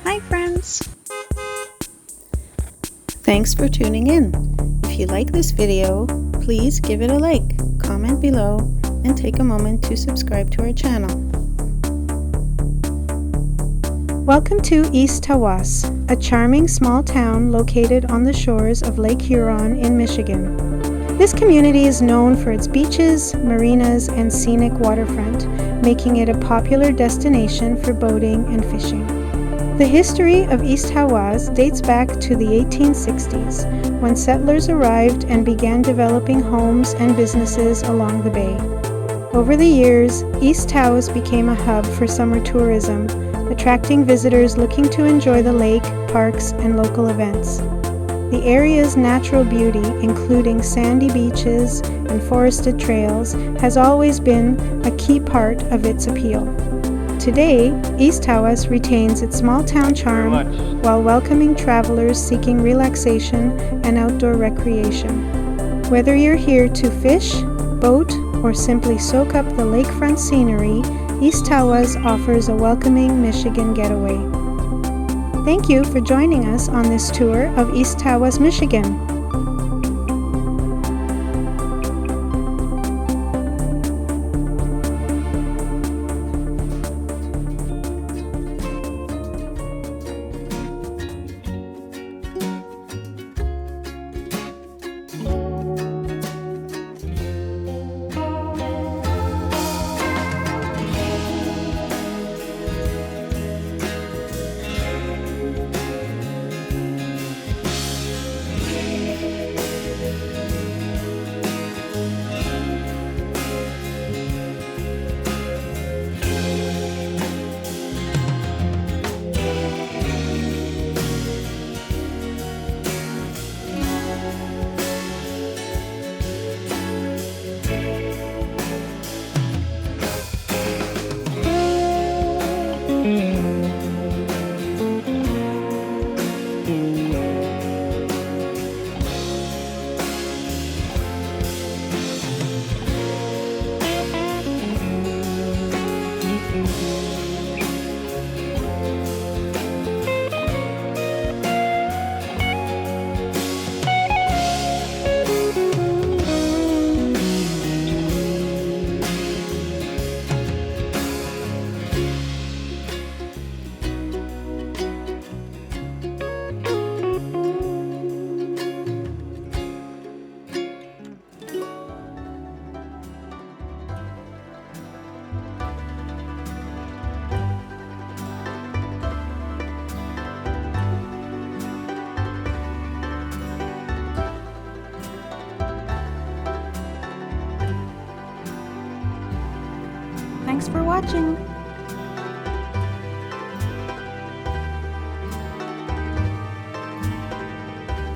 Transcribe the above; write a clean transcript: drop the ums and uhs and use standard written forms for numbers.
Hi friends! Thanks for tuning in. If you like this video, please give it a like, comment below, and take a moment to subscribe to our channel. Welcome to East Tawas, a charming small town located on the shores of Lake Huron in Michigan. This community is known for its beaches, marinas, and scenic waterfront, making it a popular destination for boating and fishing. The history of East Tawas dates back to the 1860s, when settlers arrived and began developing homes and businesses along the bay. Over the years, East Tawas became a hub for summer tourism, attracting visitors looking to enjoy the lake, parks, and local events. The area's natural beauty, including sandy beaches and forested trails, has always been a key part of its appeal. Today, East Tawas retains its small-town charm while welcoming travelers seeking relaxation and outdoor recreation. Whether you're here to fish, boat, or simply soak up the lakefront scenery, East Tawas offers a welcoming Michigan getaway. Thank you for joining us on this tour of East Tawas, Michigan. Thanks for watching!